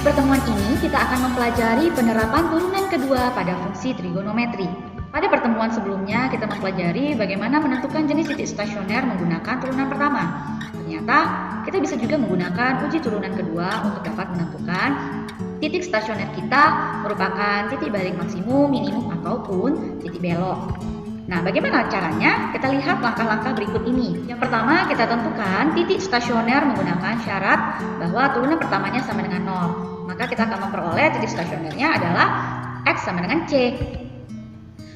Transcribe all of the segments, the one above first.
pertemuan ini kita akan mempelajari penerapan turunan kedua pada fungsi trigonometri. Pada pertemuan sebelumnya kita mempelajari bagaimana menentukan jenis titik stasioner menggunakan turunan pertama. Ternyata kita bisa juga menggunakan uji turunan kedua untuk dapat menentukan titik stasioner kita merupakan titik balik maksimum, minimum, ataupun titik belok. Nah, bagaimana caranya? Kita lihat langkah-langkah berikut ini. Yang pertama, kita tentukan titik stasioner menggunakan syarat bahwa turunan pertamanya sama dengan 0. Maka kita akan memperoleh titik stasionernya adalah X sama dengan C.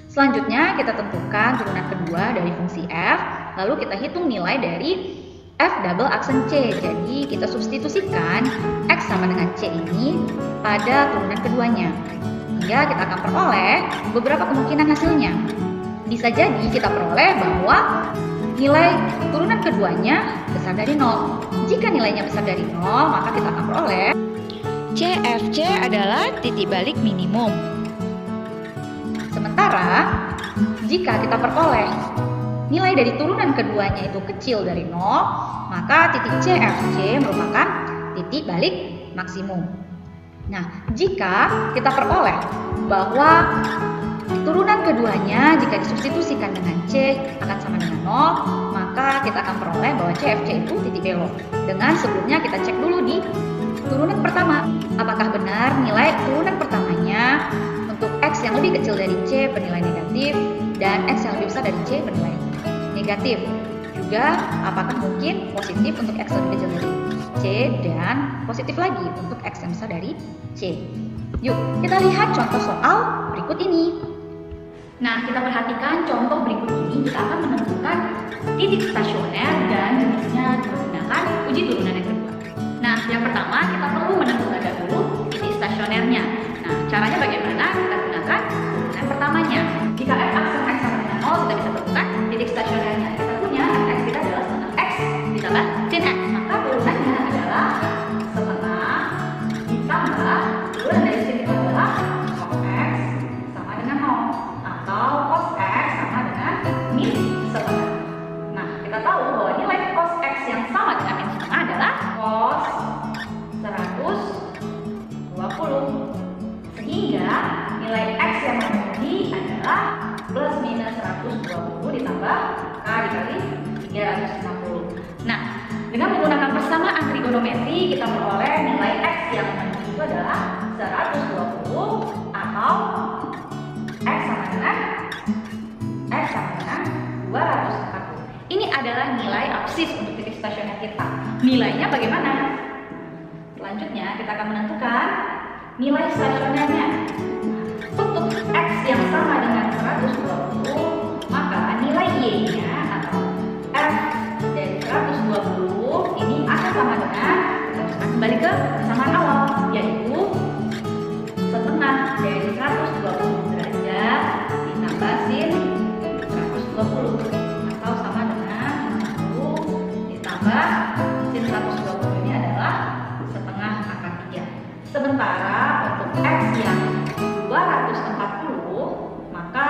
Selanjutnya, kita tentukan turunan kedua dari fungsi F, lalu kita hitung nilai dari F double aksen C. Jadi, kita substitusikan X sama dengan C ini pada turunan keduanya. Hingga kita akan peroleh beberapa kemungkinan hasilnya. Bisa jadi kita peroleh bahwa nilai turunan keduanya besar dari 0. Jika nilainya besar dari 0, maka kita akan peroleh CFC adalah titik balik minimum. Sementara, jika kita peroleh nilai dari turunan keduanya itu kecil dari 0, maka titik CFC merupakan titik balik maksimum. Nah, jika kita peroleh bahwa turunan keduanya jika disubstitusikan dengan C akan sama dengan 0, maka kita akan peroleh bahwa CFC itu titik belok. Dengan sebelumnya kita cek dulu di turunan pertama. Apakah benar nilai turunan pertamanya untuk X yang lebih kecil dari C bernilai negatif dan X yang lebih besar dari C bernilai negatif. Juga apakah mungkin positif untuk X yang lebih kecil dari C dan positif lagi untuk X yang besar dari C. Yuk, kita lihat contoh soal berikut ini. Nah, kita perhatikan contoh berikut ini. Kita akan menentukan titik stasioner dan jenisnya menggunakan uji turunan yang kedua. Nah, yang pertama kita perlu menentukan dahulu titik stasionernya. Nah, caranya bagaimana? Kita gunakan turunan pertamanya. Jika F aksen X sama dengan 0, kita bisa tentukan titik stasionernya. Kita punya X kita adalah setengah X ditambah sin X. Maka turunannya adalah setengah ditambah turunan dari sin itu adalah cos X sama dengan 0. Atau cos X sama dengan min setengah. Nah, kita tahu bahwa nilai cos X yang sama dengan min setengah adalah cos 120. Sehingga nilai X yang menjadi adalah plus minus 120 ditambah K dikali 360. Nah, dengan menggunakan persamaan trigonometri kita peroleh nilai X yang menjadi itu adalah 120 atau X sama dengan 240. Ini adalah nilai absis untuk titik stasioner kita. Nilainya bagaimana? Selanjutnya kita akan menentukan nilai stasionernya. Untuk X yang sama dengan 120, maka nilai Y-nya atau F dari 120 ini akan sama dengan, kita harus kembali ke persamaan awal, yaitu setengah dari 120 derajat ditambah sin 120 atau sama dengan 1 ditambah sin 120 ini adalah setengah akar 3. Sementara untuk X yang 240, maka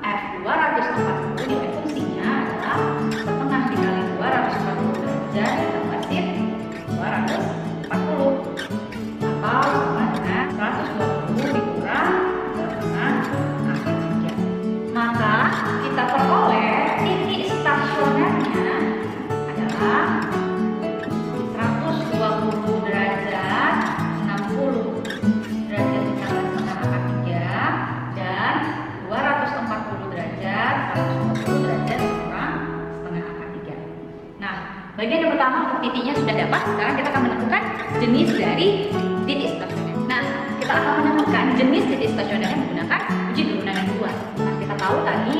F 240 nilai fungsinya adalah setengah dikali 240 derajat ditambah sin 240 atau sama dengan 120 dikurang setengah akar 3. Maka kita peroleh titik stasionernya adalah 120 derajat 60 derajat ditambah setengah akar 3 dan 240 derajat 120 derajat dikurang setengah akar 3. Nah, bagian yang pertama untuk titiknya sudah dapat. Sekarang kita akan menentukan jenis dari titik stasioner. Nah, kita akan menemukan jenis titik stasionernya menggunakan uji turunan yang kedua. Nah, kita tahu tadi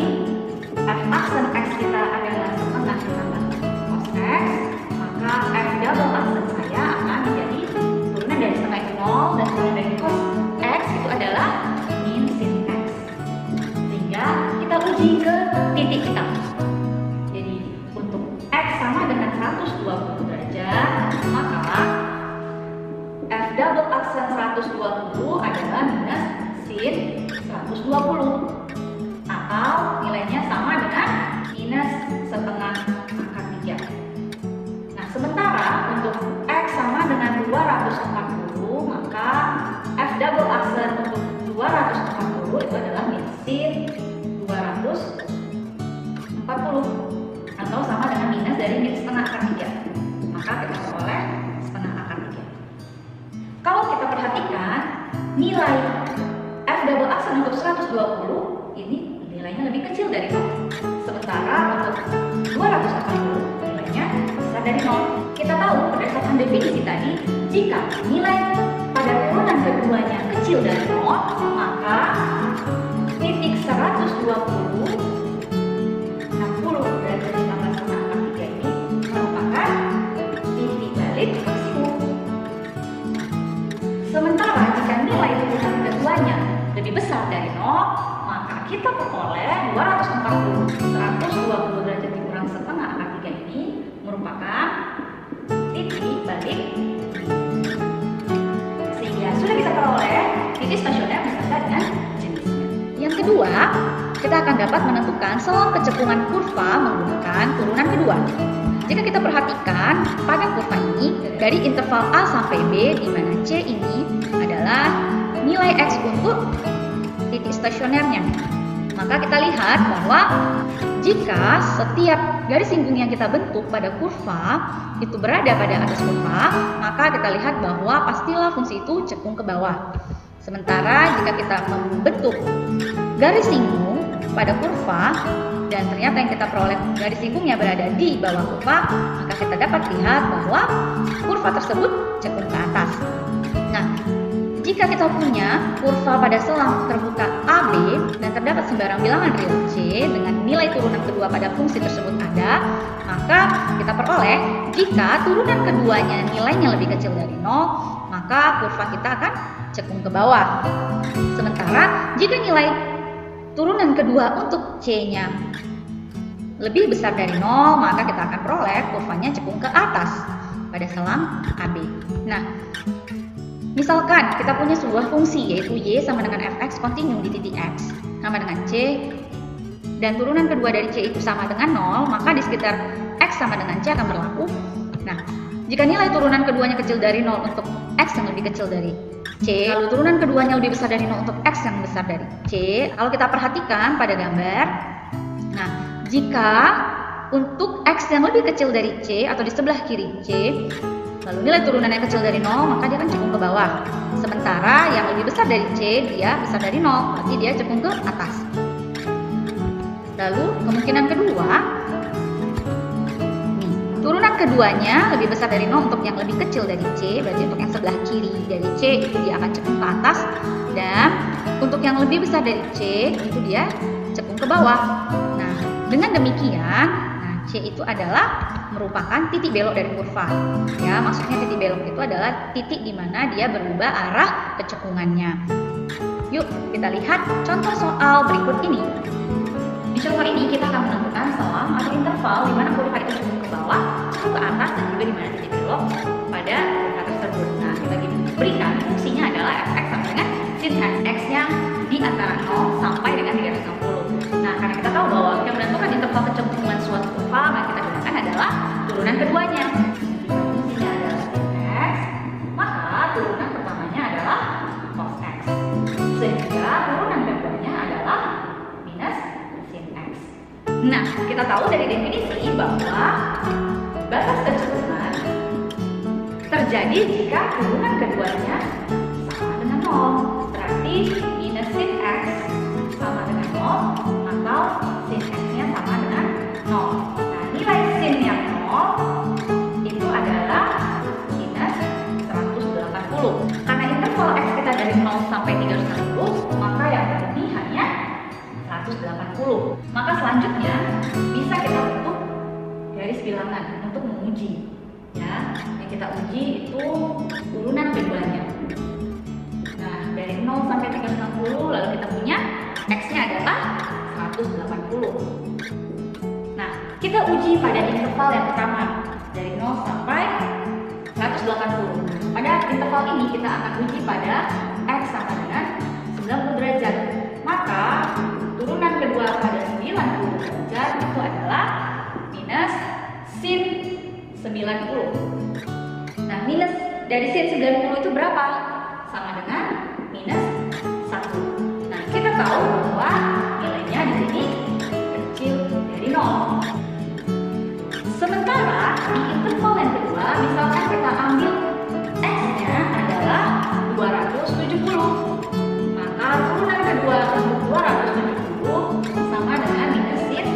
F aksen X kita adalah setengah ditambah cos X, maka F double aksen saya akan menjadi turunan dari setengah itu 0 dan turunan dari cos X itu adalah min sin X. Sehingga kita uji ke titik kita. Jadi untuk X sama dengan 120 derajat, maka F double aksen 120 adalah minus sin 120 atau nilainya sama dengan minus setengah akar 3. Nah, sementara untuk X sama dengan 240, maka atau sama dengan minus dari setengah akar 3. Maka kita peroleh setengah akar 3. Kalau kita perhatikan nilai f double aksen untuk 120 ini nilainya lebih kecil dari 0. Sementara untuk 240 nilainya besar dari 0. Kita tahu berdasarkan definisi tadi, jika nilai pada turunan keduanya kecil dari 0, maka titik 120 60 derajat ditambah setengah akar 3 ini merupakan titik balik maksimum. Sementara jika nilai turunan keduanya lebih besar dari 0, maka kita peroleh 240 120 derajat dikurang setengah akar 3 ini merupakan titik balik sehingga sudah kita peroleh titik stasioner beserta dengan jenisnya. Yang kedua, kita akan dapat menentukan selang kecekungan kurva menggunakan turunan kedua. Jika kita perhatikan pada kurva ini dari interval A sampai B, di mana C ini adalah nilai X untuk titik stasionernya, maka kita lihat bahwa jika setiap garis singgung yang kita bentuk pada kurva itu berada pada atas kurva, maka kita lihat bahwa pastilah fungsi itu cekung ke bawah. Sementara jika kita membentuk garis singgung pada kurva dan ternyata yang kita peroleh garis singgungnya berada di bawah kurva, maka kita dapat lihat bahwa kurva tersebut cekung ke atas. Nah, jika kita punya kurva pada selang terbuka AB dan terdapat sembarang bilangan real C dengan nilai turunan kedua pada fungsi tersebut ada, maka kita peroleh jika turunan keduanya nilainya lebih kecil dari 0, maka kurva kita akan cekung ke bawah. Sementara jika nilai turunan kedua untuk C-nya lebih besar dari 0, maka kita akan peroleh kurvanya cekung ke atas pada selang AB. Nah, misalkan kita punya sebuah fungsi yaitu Y sama dengan fx kontinu di titik X sama dengan C dan turunan kedua dari C itu sama dengan 0, maka di sekitar X sama dengan C akan berlaku. Nah, jika nilai turunan keduanya kecil dari 0 untuk X yang lebih kecil dari C, lalu turunan keduanya lebih besar dari 0 untuk X yang besar dari C, kalau kita perhatikan pada gambar, nah, jika untuk X yang lebih kecil dari C atau di sebelah kiri C, lalu nilai turunan yang kecil dari 0, maka dia akan cekung ke bawah. Sementara yang lebih besar dari C, dia besar dari 0, berarti dia cekung ke atas. Lalu kemungkinan kedua, turunan keduanya lebih besar dari 0 untuk yang lebih kecil dari C, berarti untuk yang sebelah kiri dari C itu dia akan cekung ke atas. Dan untuk yang lebih besar dari C, itu dia cekung ke bawah. Nah, dengan demikian, C itu adalah merupakan titik belok dari kurva. Ya, maksudnya titik belok itu adalah titik di mana dia berubah arah kecekungannya. Yuk, kita lihat contoh soal berikut ini. Di contoh ini kita akan menentukan selang atau interval di mana kurva itu cekung ke bawah, cekung ke atas, dan juga di mana titik belok pada kurva tersebut. Nah, kita berikan fungsinya adalah fx sama dengan sin x yang di antara 0 sampai dengan 360. Nah, karena kita tahu bahwa yang menentukan interval kecekungan suatu kurva, maka kita gunakan adalah turunan keduanya. Fungsinya adalah sin x, maka turunan pertamanya adalah cos x. Sehingga turunan keduanya adalah minus sin x. Nah, kita tahu dari definisi bahwa batas kecekungan terjadi jika turunan keduanya sama dengan 0. Berarti minus sin x sama dengan 0 atau sin x-nya sama dengan 0. Nah, nilai sin yang 0 itu adalah minus 180. Karena interval x kita dari 0 sampai 360, maka yang ini hanya 180. Maka selanjutnya bisa kita bentuk garis bilangan untuk menguji. Ya, yang kita uji itu turunan keduanya. Nah, dari 0 sampai 360, lalu kita punya x-nya adalah 180. Nah, kita uji pada interval yang pertama dari 0 sampai 180. Pada interval ini kita akan uji pada x sama dengan 90 derajat. Maka turunan kedua pada 90 derajat itu adalah minus sin 90. Nah, minus dari sin 90 itu berapa? Sama dengan minus 1. Nah, kita tahu bahwa nilainya di sini kecil dari 0. misalkan kita ambil X-nya adalah 270. Maka turunan kedua untuk 270 sama dengan minusin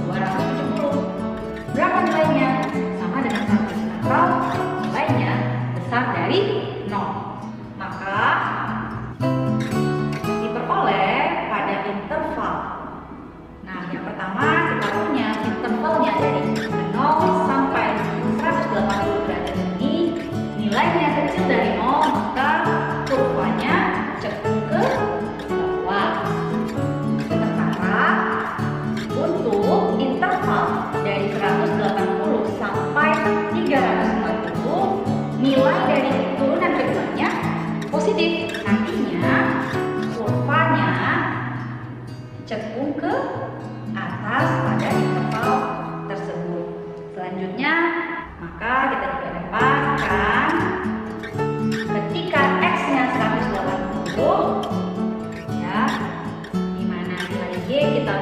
270. Berapa nilainya? Sama dengan 100 atau nilainya besar dari 0. Maka diperoleh pada interval. Nah, yang pertama kita punya intervalnya dari 0 sampai 180 derajat ini nilainya kecil dari 0, maka kurvanya cenderung ke bawah. Sementara untuk interval dari 180 sampai 360 nilai dari turunan keduanya positif. Nantinya kurvanya cenderung ke atas pada interval tersebut. Selanjutnya, maka kita juga dapatkan ketika X-nya 180, ya, di mana nilai Y kita